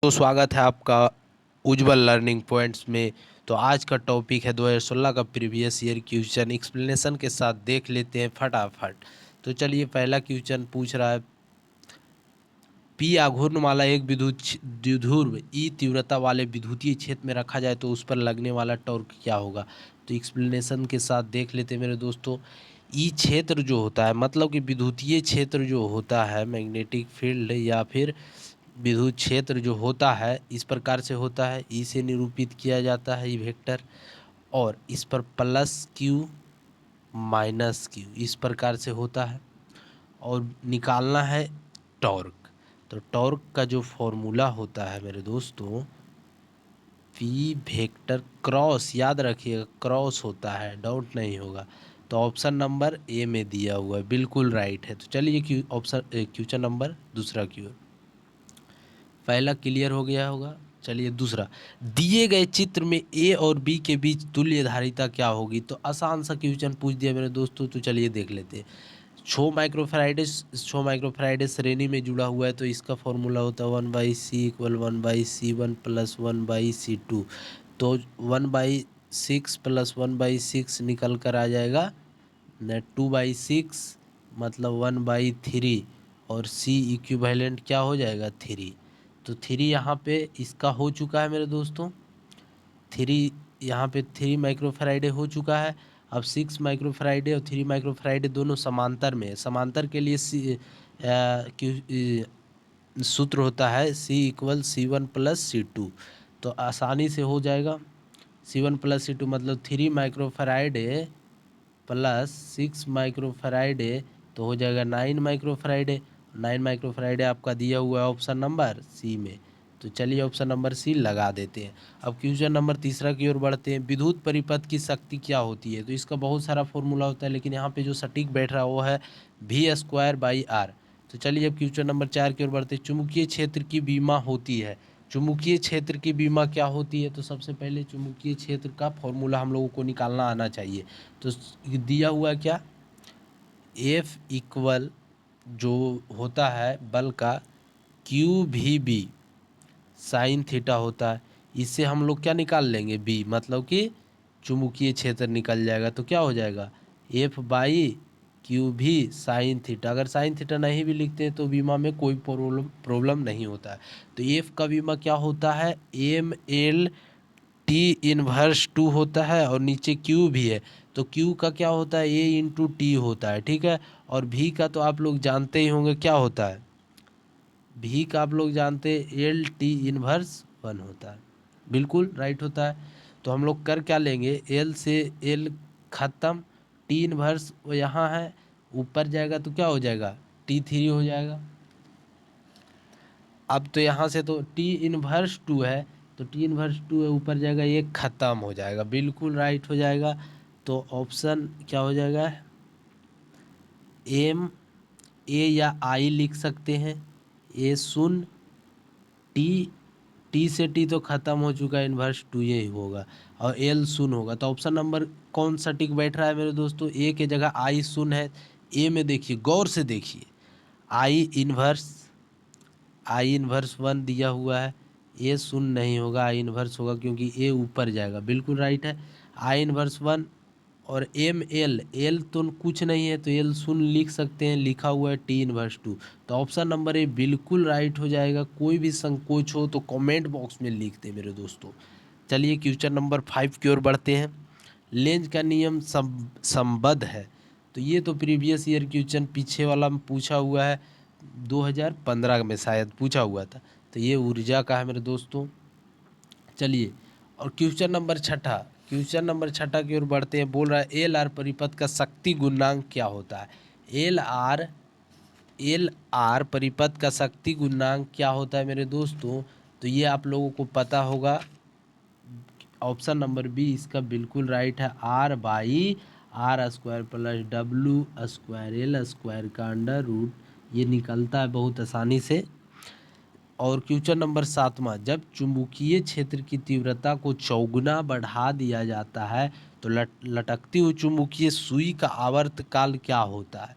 दोस्तों, स्वागत है आपका उज्जवल लर्निंग पॉइंट्स में। तो आज का टॉपिक है 2016 का प्रीवियस ईयर क्वेश्चन एक्सप्लेनेशन के साथ देख लेते हैं फटाफट। तो चलिए, पहला क्वेश्चन पूछ रहा है, पी आघूर्ण वाला एक द्विध्रुव ई तीव्रता वाले विद्युतीय क्षेत्र में रखा जाए तो उस पर लगने वाला टॉर्क क्या होगा। तो एक्सप्लेनेशन के साथ देख लेते हैं मेरे दोस्तों। ई क्षेत्र जो होता है, मतलब कि विद्युतीय क्षेत्र जो होता है, मैग्नेटिक फील्ड या फिर विद्युत क्षेत्र जो होता है, इस प्रकार से होता है। ई से निरूपित किया जाता है ई वेक्टर, और इस पर प्लस क्यू माइनस क्यू इस प्रकार से होता है। और निकालना है टॉर्क। तो टॉर्क का जो फॉर्मूला होता है मेरे दोस्तों, पी वेक्टर क्रॉस, याद रखिएगा क्रॉस होता है, डाउट नहीं होगा। तो ऑप्शन नंबर ए में दिया हुआ है, बिल्कुल राइट है। तो चलिए क्वेश्चन नंबर दूसरा क्यू, पहला क्लियर हो गया होगा। चलिए दूसरा, दिए गए चित्र में ए और बी के बीच तुल्य धारिता क्या होगी। तो आसान सा क्वेश्चन पूछ दिया मेरे दोस्तों। तो चलिए देख लेते हैं। 6 माइक्रोफैराडे श्रेणी में जुड़ा हुआ है, तो इसका फॉर्मूला होता है 1/c equal 1/c1 plus 1/c2। तो 1/6 प्लस 1/6 निकल कर आ जाएगा 2/6, मतलब 1/3, और c इक्विवेलेंट क्या हो जाएगा 3। तो 3 यहाँ पे इसका हो चुका है मेरे दोस्तों। 3 यहाँ पे 3 माइक्रोफैराडे हो चुका है। अब 6 माइक्रोफैराडे और 3 माइक्रोफैराडे दोनों समांतर में है। समांतर के लिए सूत्र होता है C = C1 + C2। तो आसानी से हो जाएगा। C1 + C2 मतलब 3 माइक्रोफैराडे प्लस 6 माइक्रोफैराडे, तो हो जाएगा 9 माइक्रोफैराडे। 9 माइक्रोफैराडे आपका दिया हुआ है ऑप्शन नंबर सी में। तो चलिए ऑप्शन नंबर सी लगा देते हैं। अब क्वेश्चन नंबर तीसरा की ओर बढ़ते हैं। विद्युत परिपथ की शक्ति क्या होती है। तो इसका बहुत सारा फॉर्मूला होता है, लेकिन यहाँ पे जो सटीक बैठ रहा है वो है V²/R। तो चलिए अब क्वेश्चन नंबर 4 की ओर बढ़ते हैं। चुंबकीय क्षेत्र की बीमा होती है। चुंबकीय क्षेत्र की बीमा क्या होती है। तो सबसे पहले चुंबकीय क्षेत्र का फॉर्मूला हम लोगों को निकालना आना चाहिए। तो दिया हुआ क्या, F इक्वल जो होता है बल का QVB साइन थीटा होता है। इससे हम लोग क्या निकाल लेंगे, B, मतलब कि चुंबकीय क्षेत्र निकल जाएगा। तो क्या हो जाएगा F/QV साइन थीटा। अगर साइन थीटा नहीं भी लिखते हैं तो बीमा में कोई प्रॉब्लम नहीं होता है। तो F का बीमा क्या होता है, ML T−2 होता है, और नीचे Q भी है। तो Q का क्या होता है, A × T होता है, ठीक है। और V का तो आप लोग जानते ही होंगे क्या होता है, V का आप लोग जानते हैं LT−1 होता है, बिल्कुल राइट होता है। तो हम लोग कर क्या लेंगे, L से L खत्म, T−1 वो यहाँ है, ऊपर जाएगा तो क्या हो जाएगा T3 हो जाएगा। अब तो यहाँ से तो T−2 है, तो T−2 है, ऊपर जाएगा ये ख़त्म हो जाएगा, बिल्कुल राइट हो जाएगा। तो ऑप्शन क्या हो जाएगा, M, A या I लिख सकते हैं। A शून्य, T से T तो ख़त्म हो चुका है, इन्वर्स 2 ये होगा, और L शून्य होगा। तो ऑप्शन नंबर कौन सा टिक बैठ रहा है मेरे दोस्तों, A के जगह I शून्य है। A में देखिए, गौर से देखिए, I−1 दिया हुआ है, ए शून्य नहीं होगा, I−1 होगा, क्योंकि ए ऊपर जाएगा, बिल्कुल राइट है। I−1 और एल तो कुछ नहीं है, तो एल शून्य लिख सकते हैं, लिखा हुआ है T−2। तो ऑप्शन नंबर ए बिल्कुल राइट हो जाएगा। कोई भी संकोच हो तो कमेंट बॉक्स में लिख दें मेरे दोस्तों। चलिए क्वेश्चन नंबर 5 की ओर बढ़ते हैं। लेंज का नियम संबद्ध है। तो ये तो प्रीवियस ईयर क्वेश्चन पीछे वाला में पूछा हुआ है, 2015 में शायद पूछा हुआ था। तो ये ऊर्जा का है मेरे दोस्तों। चलिए, और क्वेश्चन नंबर छठा की ओर बढ़ते हैं। बोल रहा है LR परिपथ का शक्ति गुणांक क्या होता है। एल आर परिपथ का शक्ति गुणांक क्या होता है मेरे दोस्तों। तो ये आप लोगों को पता होगा, ऑप्शन नंबर बी इसका बिल्कुल राइट है, R/R² प्लस W² का अंडर रूट, ये निकलता है बहुत आसानी से। और क्वेश्चन नंबर 7वां, जब चुंबकीय क्षेत्र की तीव्रता को चौगुना बढ़ा दिया जाता है तो लटकती हुई चुंबकीय सुई का आवर्तकाल क्या होता है।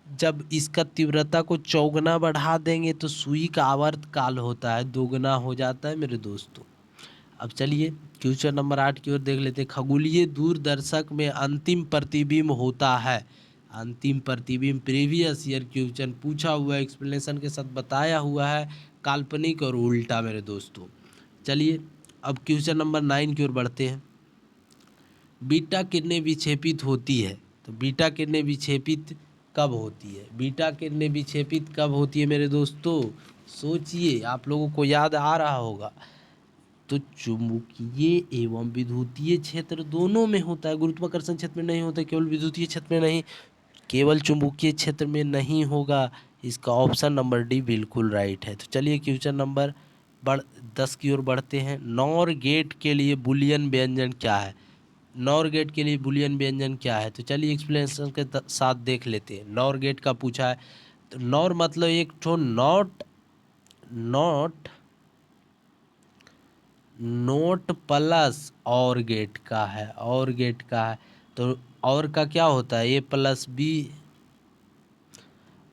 जब इसका तीव्रता को चौगुना बढ़ा देंगे तो सुई का आवर्त काल होता है दोगुना हो जाता है मेरे दोस्तों। अब चलिए क्वेश्चन नंबर 8 की ओर देख लेते हैं। खगोलीय दूरदर्शक में अंतिम प्रतिबिंब होता है। अंतिम प्रतिबिंब प्रीवियस ईयर क्वेश्चन पूछा हुआ है, एक्सप्लेनेशन के साथ बताया हुआ है, काल्पनिक और उल्टा मेरे दोस्तों। चलिए अब क्वेश्चन नंबर 9 की ओर बढ़ते हैं। बीटा किरणें विक्षेपित होती है, तो बीटा किरणें विक्षेपित कब होती है? बीटा किरणें विक्षेपित कब होती है मेरे दोस्तों? सोचिए, आप लोगों को याद आ रहा होगा। तो चुंबकीय एवं विद्युतीय क्षेत्र दोनों में होता है, गुरुत्वाकर्षण क्षेत्र में नहीं होता, केवल विद्युतीय क्षेत्र में नहीं, केवल चुंबकीय क्षेत्र में नहीं होगा। इसका ऑप्शन नंबर डी बिल्कुल राइट है। तो चलिए क्वेश्चन नंबर 10 की ओर बढ़ते हैं। नॉर गेट के लिए बुलियन व्यंजन क्या है? नॉर गेट के लिए बुलियन व्यंजन क्या है? तो चलिए एक्सप्लेनेशन के साथ देख लेते हैं। नॉर गेट का पूछा है, तो नॉर मतलब एक ठो नॉट नॉट नोट प्लस और गेट का है, और गेट का है। तो और का क्या होता है? ए प्लस बी,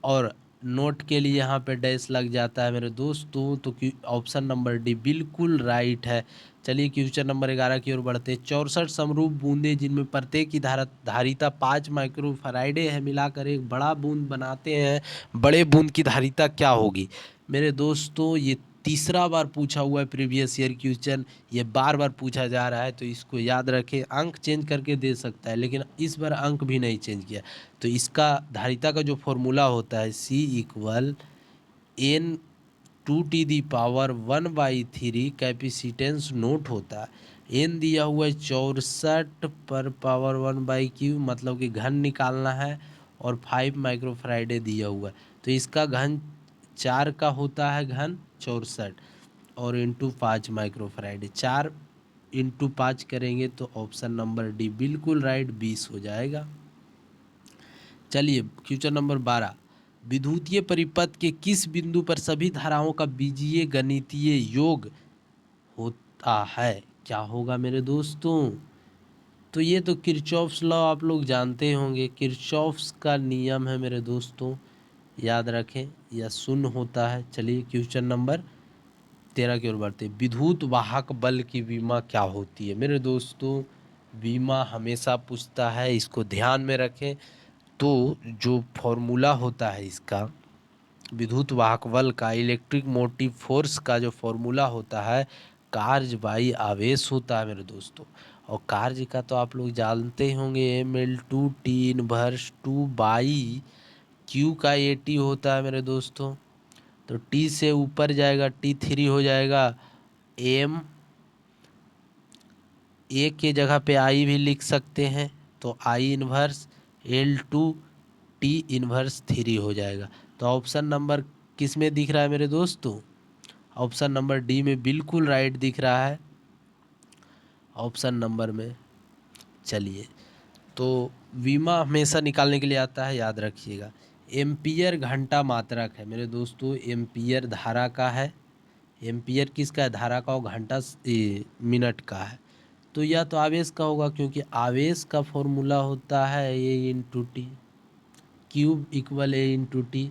और नोट के लिए यहाँ पे डैश लग जाता है मेरे दोस्तों। तो ऑप्शन नंबर डी बिल्कुल राइट है। चलिए क्वेश्चन नंबर 11 की ओर बढ़ते हैं। 64 समरूप बूंदे जिनमें प्रत्येक की धारिता 5 माइक्रोफैराडे है मिलाकर एक बड़ा बूंद बनाते हैं, बड़े बूंद की धारिता क्या होगी? मेरे दोस्तों ये तीसरा बार पूछा हुआ है प्रीवियस ईयर क्वेश्चन, ये बार बार पूछा जा रहा है, तो इसको याद रखें। अंक चेंज करके दे सकता है, लेकिन इस बार अंक भी नहीं चेंज किया। तो इसका धारिता का जो फॉर्मूला होता है C equal N 2⁻⁴ capacitance note होता है। N दिया हुआ है 64 पर पावर 1/Q, मतलब कि घन निकालना है, और 5 माइक्रोफैराडे दिया हुआ है। तो इसका घन 4 का होता है, घन 64 और इंटू 5 माइक्रोफैराडे, 4 इंटू 5 करेंगे तो ऑप्शन नंबर डी बिल्कुल राइट, 20 हो जाएगा। चलिए क्वेश्चन नंबर 12। विद्युतीय परिपथ के किस बिंदु पर सभी धाराओं का बीजीय गणितीय योग होता है? क्या होगा मेरे दोस्तों? तो ये तो किरचॉफ्स लॉ आप लोग जानते होंगे, किरचॉफ्स का नियम है मेरे दोस्तों, याद रखें, या शून्य होता है। चलिए क्वेश्चन नंबर 13 की ओर बढ़ते हैं। विद्युत वाहक बल की विमा क्या होती है? मेरे दोस्तों विमा हमेशा पूछता है, इसको ध्यान में रखें। तो जो फॉर्मूला होता है इसका, विद्युत वाहक बल का, इलेक्ट्रिक मोटिव फोर्स का जो फॉर्मूला होता है, कार्य बाई आवेश होता है मेरे दोस्तों। और कार्य का तो आप लोग जानते होंगे, mL2T−2/Q का AT होता है मेरे दोस्तों। तो T से ऊपर जाएगा, T3 हो जाएगा। M ए के जगह पे I भी लिख सकते हैं, तो I इन्वर्स L2T−3 हो जाएगा। तो ऑप्शन नंबर किस में दिख रहा है मेरे दोस्तों? ऑप्शन नंबर डी में बिल्कुल राइट दिख रहा है, ऑप्शन नंबर में। चलिए तो विमा हमेशा निकालने के लिए आता है, याद रखिएगा। एम्पियर घंटा मात्रक है मेरे दोस्तों, एम्पियर धारा का है, एम्पियर किसका है? धारा का, और घंटा मिनट का है। तो या तो आवेश का होगा, क्योंकि आवेश का फॉर्मूला होता है A/T, क्यूब इक्वल A/T,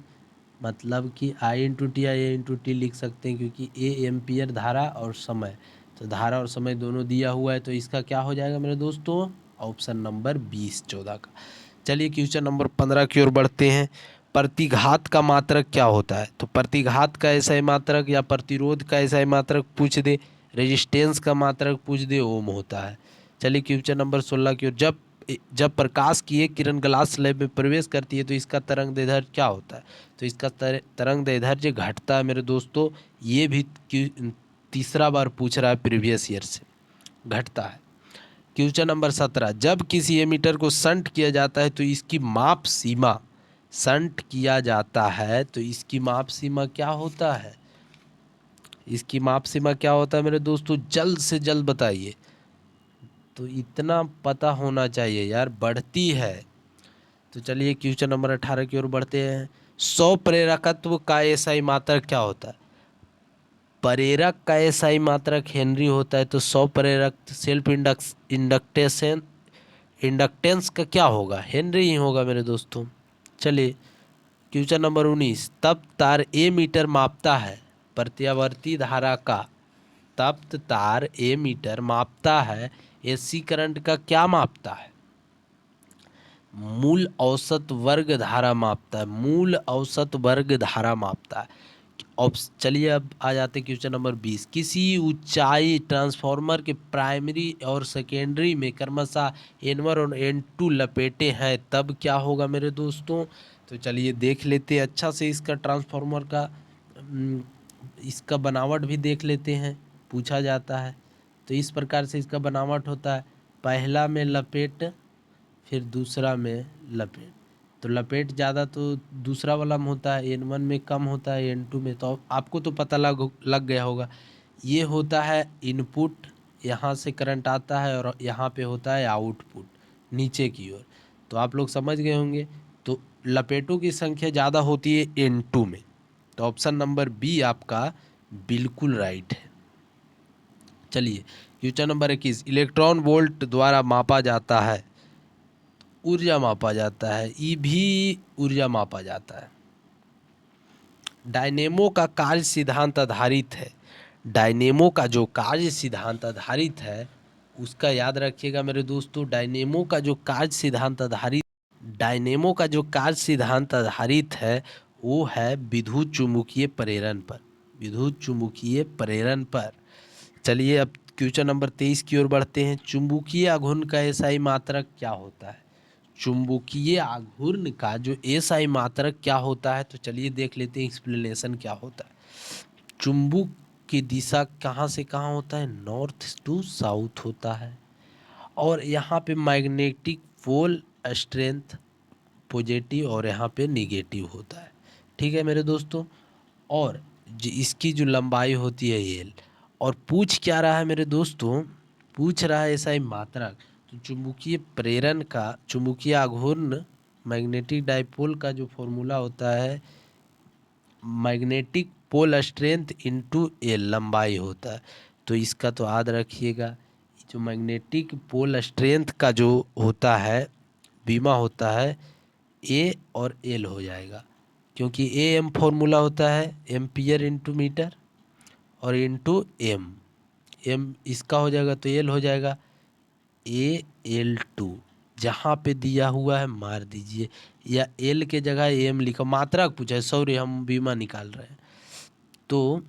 मतलब कि I/T या A/T लिख सकते हैं, क्योंकि ए एम्पियर धारा और समय, तो धारा और समय दोनों दिया हुआ है। तो इसका क्या हो जाएगा मेरे दोस्तों? ऑप्शन नंबर 20 14 का। चलिए क्वेश्चन नंबर 15 की ओर बढ़ते हैं। प्रतिघात का मात्रक क्या होता है? तो प्रतिघात का ऐसा मात्रक, या प्रतिरोध का ऐसा मात्रक पूछ दे, रेजिस्टेंस का मात्रक पूछ दे, ओम होता है। चलिए क्वेश्चन नंबर 16 की ओर। जब प्रकाश की एक किरण ग्लास स्लैब में प्रवेश करती है तो इसका तरंग दैर्ध्य क्या होता है? तो इसका तरंग दैर्ध्य घटता है मेरे दोस्तों। ये भी तीसरा बार पूछ रहा है प्रीवियस ईयर से, घटता है। Question number 17। जब किसी एमीटर को शंट किया जाता है तो इसकी माप सीमा, शंट किया जाता है तो इसकी माप सीमा क्या होता है? इसकी माप सीमा क्या होता है मेरे दोस्तों? जल्द से जल्द बताइए। तो इतना पता होना चाहिए यार, बढ़ती है। तो चलिए क्वेश्चन नंबर 18 की ओर बढ़ते हैं। 100 प्रेरकत्व का एसआई मात्रक क्या होता है? प्रेरक का एसआई मात्रक हेनरी होता है, तो 100 प्रेरक सेल्फ इंडक्टेंस का क्या होगा? हेनरी ही होगा मेरे दोस्तों। चलिए क्वेश्चन नंबर 19, तप्त तार ए मीटर मापता है प्रत्यावर्ती धारा का। तप्त तार ए मीटर मापता है, एसी करंट का क्या मापता है? मूल औसत वर्ग धारा मापता है, मूल औसत वर्ग धारा मापता है। अब चलिए अब आ जाते हैं क्वेश्चन नंबर 20, किसी ऊंचाई ट्रांसफार्मर के प्राइमरी और सेकेंडरी में क्रमशः N1 और N2 लपेटे हैं, तब क्या होगा मेरे दोस्तों? तो चलिए देख लेते हैं अच्छा से इसका ट्रांसफार्मर का इसका बनावट भी देख लेते हैं, पूछा जाता है। तो इस प्रकार से इसका बनावट होता है, पहला में लपेट, फिर दूसरा में लपेट। तो लपेट ज़्यादा तो दूसरा वाला में होता है, N1 में कम होता है, N2 में। तो आपको तो पता लग गया होगा। ये होता है इनपुट, यहाँ से करंट आता है, और यहाँ पे होता है आउटपुट नीचे की ओर। तो आप लोग समझ गए होंगे। तो लपेटों की संख्या ज़्यादा होती है N2 में। तो ऑप्शन नंबर बी आपका बिल्कुल राइट है। चलिए क्वेश्चन नंबर 21, इलेक्ट्रॉन वोल्ट द्वारा मापा जाता है, ऊर्जा मापा जाता है, ई भी ऊर्जा मापा जाता है। डायनेमो का कार्य सिद्धांत आधारित है, डायनेमो का जो कार्य सिद्धांत आधारित है उसका याद रखिएगा मेरे दोस्तों। डायनेमो का जो कार्य सिद्धांत आधारित, डायनेमो का जो कार्य सिद्धांत आधारित है वो है विद्युत चुम्बकीय प्रेरण पर, विद्युत चुम्बकीय प्रेरण पर। चलिए अब क्वेश्चन नंबर 23 की ओर बढ़ते हैं। चुंबकीय आघूर्ण का एसआई मात्रक क्या होता है? चुंबकीय आघूर्ण का जो एसआई मात्रक क्या होता है? तो चलिए देख लेते हैं एक्सप्लेनेशन क्या होता है। चुंबक की दिशा कहाँ से कहाँ होता है? नॉर्थ टू साउथ होता है। और यहाँ पे मैग्नेटिक पोल स्ट्रेंथ पॉजिटिव और यहाँ पे निगेटिव होता है। ठीक है मेरे दोस्तों। और इसकी जो लंबाई होती है एल। और पूछ क्या रहा है मेरे दोस्तों? पूछ रहा है एसआई मात्रक। तो चुंबकीय प्रेरण का, चुंबकीय आघूर्ण, मैग्नेटिक डाइपोल का जो फॉर्मूला होता है magnetic pole strength into L, लंबाई होता है। तो इसका तो याद रखिएगा, जो मैग्नेटिक पोल स्ट्रेंथ का जो होता है बीमा होता है ए और एल हो जाएगा, क्योंकि ए एम फॉर्मूला होता है एम्पियर इंटू मीटर और इंटू एम, एम इसका हो जाएगा तो एल हो जाएगा AL2। जहाँ पे दिया हुआ है मार दीजिए, या एल के जगह एम लिखो, मात्रा पूछा है, सॉरी हम बीमा निकाल रहे हैं। तो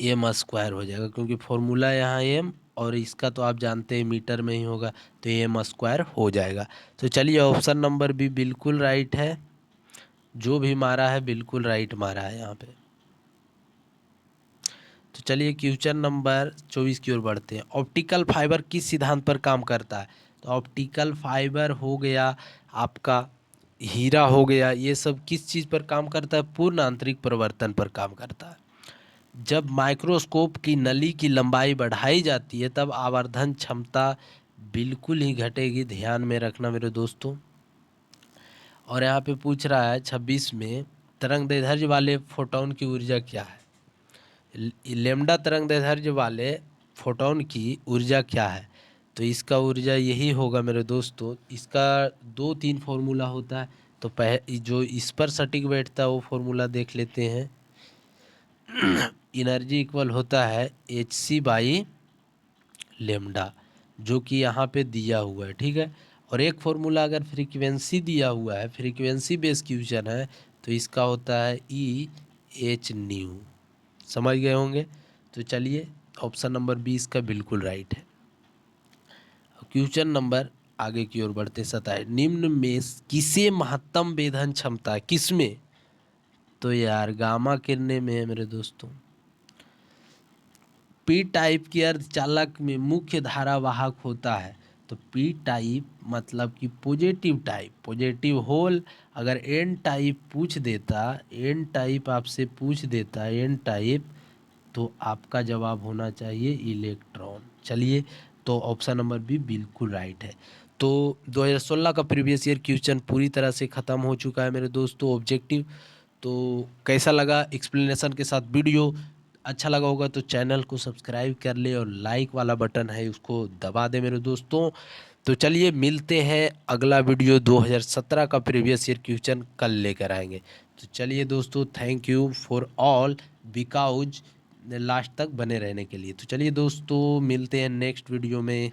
एम स्क्वायर हो जाएगा, क्योंकि फॉर्मूला यहाँ एम और इसका तो आप जानते हैं मीटर में ही होगा, तो एम स्क्वायर हो जाएगा। तो चलिए ऑप्शन नंबर बी बिल्कुल राइट है, जो भी मारा है बिल्कुल राइट मारा है यहाँ पे। तो चलिए क्वेश्चन नंबर 24 की ओर बढ़ते हैं। ऑप्टिकल फाइबर किस सिद्धांत पर काम करता है? तो ऑप्टिकल फाइबर हो गया आपका, हीरा हो गया, ये सब किस चीज़ पर काम करता है? पूर्ण आंतरिक परिवर्तन पर काम करता है। जब माइक्रोस्कोप की नली की लंबाई बढ़ाई जाती है तब आवर्धन क्षमता बिल्कुल ही घटेगी, ध्यान में रखना मेरे दोस्तों। और यहाँ पे पूछ रहा है 26 में, तरंग दैर्ध्य वाले फोटोन की ऊर्जा क्या है? लेमडा तरंग दैर्ध्य वाले फोटोन की ऊर्जा क्या है? तो इसका ऊर्जा यही होगा मेरे दोस्तों। इसका 2-3 फॉर्मूला होता है, तो जो इस पर सटीक बैठता है वो फॉर्मूला देख लेते हैं। एनर्जी इक्वल होता है Hc/, लेमडा, जो कि यहाँ पे दिया हुआ है। ठीक है। और एक फॉर्मूला अगर फ्रीक्वेंसी दिया हुआ है, फ्रीक्वेंसी बेस क्वेश्चन है, तो इसका होता है EH न्यू। समझ गए होंगे। तो चलिए ऑप्शन नंबर 20 का बिल्कुल राइट है। क्वेश्चन नंबर आगे की ओर बढ़ते 27, निम्न में किसे महत्तम वेधन क्षमता है? किसमें? तो यार गामा किरणें में है मेरे दोस्तों। पी टाइप के अर्धचालक में मुख्य धारा वाहक होता है। तो पी टाइप मतलब कि पॉजिटिव टाइप, पॉजिटिव होल। अगर एन टाइप पूछ देता, एन टाइप आपसे पूछ देता, एन टाइप, तो आपका जवाब होना चाहिए इलेक्ट्रॉन। चलिए तो ऑप्शन नंबर बी बिल्कुल राइट है। तो 2016 का प्रीवियस ईयर क्वेश्चन पूरी तरह से ख़त्म हो चुका है मेरे दोस्तों, ऑब्जेक्टिव। तो कैसा लगा एक्सप्लेनेशन के साथ वीडियो? अच्छा लगा होगा तो चैनल को सब्सक्राइब कर ले, और लाइक वाला बटन है उसको दबा दे मेरे दोस्तों। तो चलिए मिलते हैं, अगला वीडियो 2017 का प्रीवियस ईयर क्वेश्चन कल लेकर आएंगे। तो चलिए दोस्तों, thank you for all because last तक बने रहने के लिए। तो चलिए दोस्तों, मिलते हैं नेक्स्ट वीडियो में।